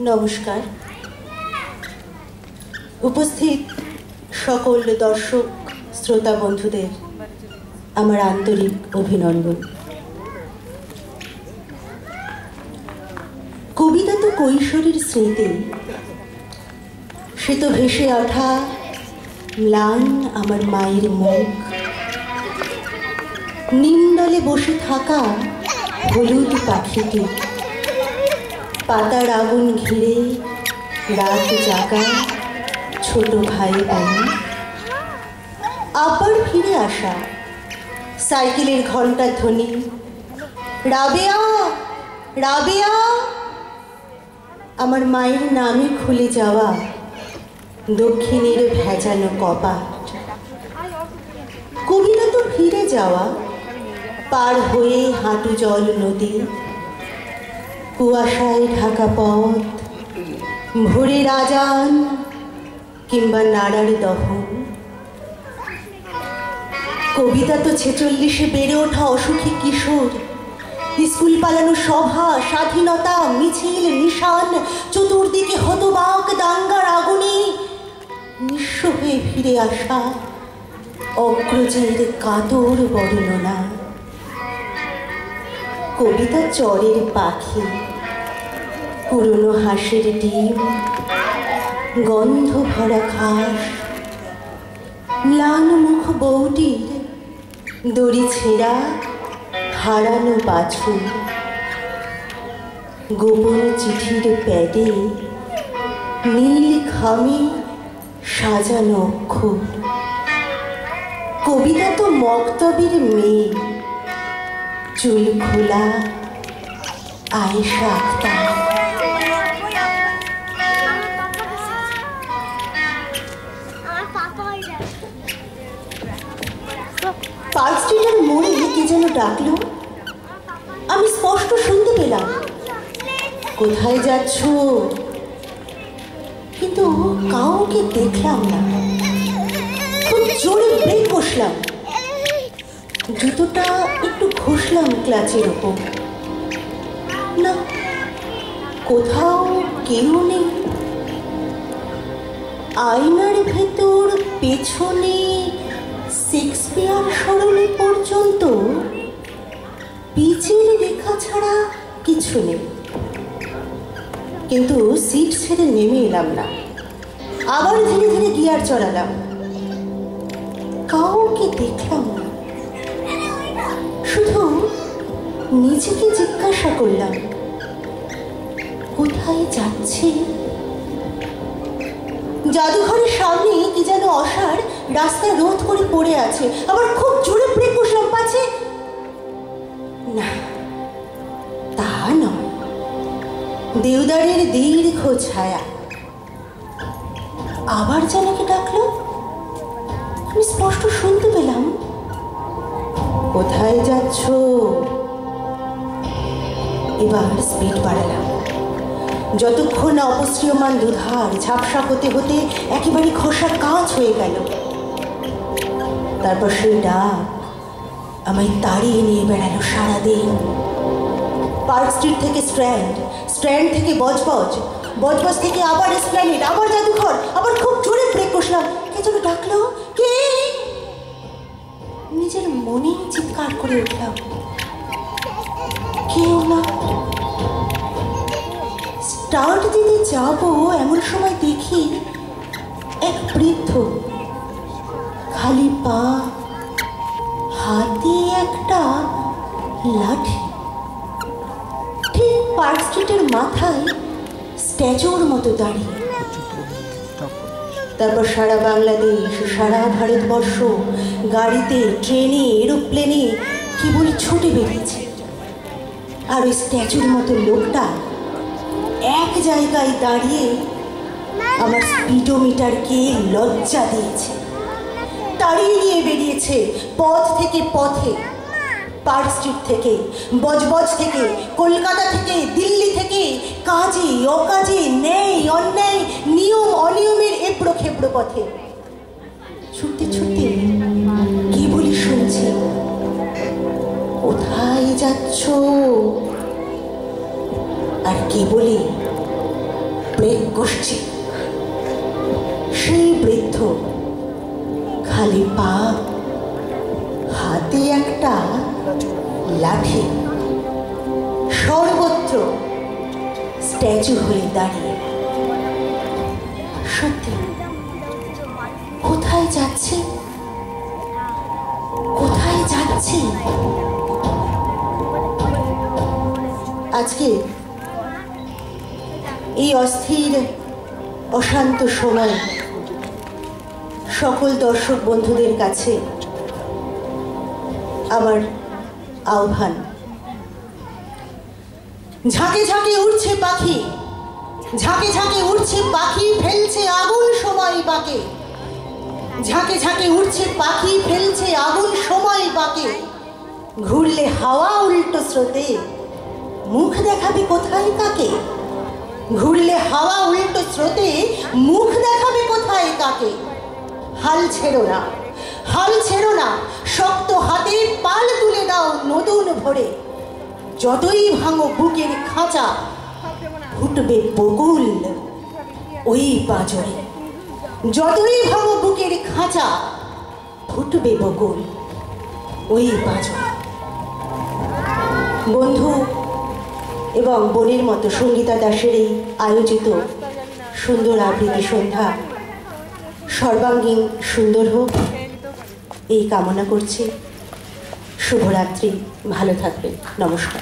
নমস্কার। উপস্থিত সকল দর্শক শ্রোতা বন্ধুদের আমার আন্তরিক অভিনন্দন। কবিতা তো কৈশোরের স্মৃতি, সে তো ভেসে ওঠা ম্লান আমার মায়ের মুখ, নিমডালে বসে থাকা হলুদ পাখিটি, পাতার আগুন ঘিরে রাত জাগা ছোট ভাই বোন, আবার ফিরে আসা সাইকেলের ঘন্টার ধ্বনি, রাবেয়া রাবেয়া, আমার মায়ের নামে খুলে যাওয়া দক্ষিণের ভেজানো কপাট। কবিতা তো ফিরে যাওয়া, পার হয়ে হাঁটু জল নদী, কুয়াশায় ঢাকা পথ, ভোরের আজান কিংবা নাড়ার দহন। কবিতা তো 46-এ বেড়ে ওঠা অসুখী কিশোর, স্কুল পালানো সভা, স্বাধীনতা মিছিল, নিশান, চতুর্দিকে হতবাক দাঙ্গার আগুনে নিঃস্ব হয়ে ফিরে আসা অগ্রজের কাতর বর্ণনা। কবিতা চরের পাখি, পুরনো হাঁসের ডিম, গন্ধ ভরা ঘাস, ম্লান মুখ বউটির দড়ি ছেঁড়া হারানো বাছুর, গোপন চিঠির প্যাডে নীল ঘামে সাজানো অক্ষর। কবিতা তো মক্তবের মেয়ে, চুল খোলা আয়েশা আক্তার। পার্ক স্ট্রিটের মোড়ে কে যেন ডাকলো, আমি স্পষ্ট শুনতে পেলাম, কোথায় যাচ্ছ? কিন্তু কাউকে দেখলাম না। খুব জোরে ব্রেক কষলাম, জুতোটা একটু ঘষলাম ক্লাচের ওপর, না কোথাও কেউ নেই। আয়নার ভেতর পেছনে শেক্সপিয়ার সরণি পর্যন্ত পিচের রেখা ছাড়া কিছু নেই। কিন্তু সিট ছেড়ে নেমে এলাম না, আবার ধীরে ধীরে গিয়ার চড়ালাম। কাউকে দেখলাম না, শুধু নিজেকে জিজ্ঞাসা করলাম, কোথায় যাচ্ছে? জাদুঘরের সামনে কি যেন অসাড় রাস্তায় রোধ করে পড়ে আছে, আবার খুব জোরে ব্রেক কষলাম, পাচ্ছে না, তা নয়, দেওদারের দীর্ঘ ছায়া। আবার যেন কে ডাকলো, আমি স্পষ্ট শুনতে পেলাম, কোথায় যাচ্ছ? এবার স্পিড বাড়ালাম, যতক্ষণ না অপসৃয়মান দুধার ঝাপসা হতে হতে একেবারে খোসা কাঁচ হয়ে গেল। তারপর সেই ডাক আমায় তাড়িয়ে নিয়ে বেড়ালো সারাদিন। পার্ক স্ট্রিট থেকে স্ট্র্যান্ড, স্ট্র্যান্ড থেকে বজবজ, বজবজ থেকে আবার এসপ্ল্যানেড, আবার জাদুঘর, আবার খুব জোরে ব্রেক কষলাম। কে যেন ডাকলো, কে? নিজের মনেই চিৎকার করে উঠলাম, কেউ না। স্টার্ট দিতে যাবো এমন সময় দেখি এক বৃদ্ধ, খালি পা, হাতে একটা লাঠি, ঠিক পার্ক স্ট্রিটের মাথায় স্ট্যাচুর মতো দাঁড়িয়ে। তারপর সারা বাংলাদেশ, সারা ভারতবর্ষ গাড়িতে, ট্রেনে, এরোপ্লেনে কেবল ছুটে বেরিয়েছে, আর ওই স্ট্যাচুর মতো লোকটা এক জায়গায় দাঁড়িয়ে আমার স্পিডোমিটারকে লজ্জা দিয়েছে, তাড়িয়ে নিয়ে বেরিয়েছে পথ থেকে পথে, পার্ক স্ট্রিট থেকে, বজবজ থেকে, কলকাতা থেকে, দিল্লি থেকে, কাজে অকাজে, ন্যায় অন্যায়, নিয়ম অনিয়মের এবড়ো খেবড়ো পথে ছুটতে ছুটতে কেবলই শুনছি, কোথায় যাচ্ছ? আর কেবলই ব্রেক কষছে। সেই বৃদ্ধ, খালি পা, হাতে একটা লাঠি, সর্বত্র স্ট্যাচু হয়ে দাঁড়িয়ে। সত্যি, কোথায় যাচ্ছে? কোথায় যাচ্ছে? আজকে এই অস্থির অশান্ত সময় সকল দর্শক বন্ধুদের কাছে আমার আহ্বান, ঝাঁকে ঝাঁকে উড়ছে পাখি, ঝাঁকে ঝাঁকে উড়ছে পাখি, ফেলছে আগুন সময় বাঁকে। ঝাঁকে ঝাঁকে উড়ছে পাখি, ফেলছে আগুন সময় বাঁকে। ঘুরলে হাওয়া উল্টো স্রোতে, মুখ দেখাবে কোথায় কাকে? ঘুরলে হাওয়া উল্টো স্রোতে, মুখ দেখাবে কোথায় কাকে? হাল ছেড়ো না, হাল ছেড়ো না, শক্ত হাতে পাল তুলে দাও নতুন ভরে। যতই ভাঙো বুকের খাঁচা, ফুটবে বকুল ওই পাঁজরে। যতই ভাঙো বুকের খাঁচা, ফুটবে বকুল ওই পাঁজরে। বন্ধু এবং বোনের মতো সঙ্গীতা দাসের এই আয়োজিত সুন্দর আবৃত্তি সন্ধ্যা সর্বাঙ্গীন সুন্দর হোক এই কামনা করছি। শুভরাত্রি, ভালো থাকবেন, নমস্কার।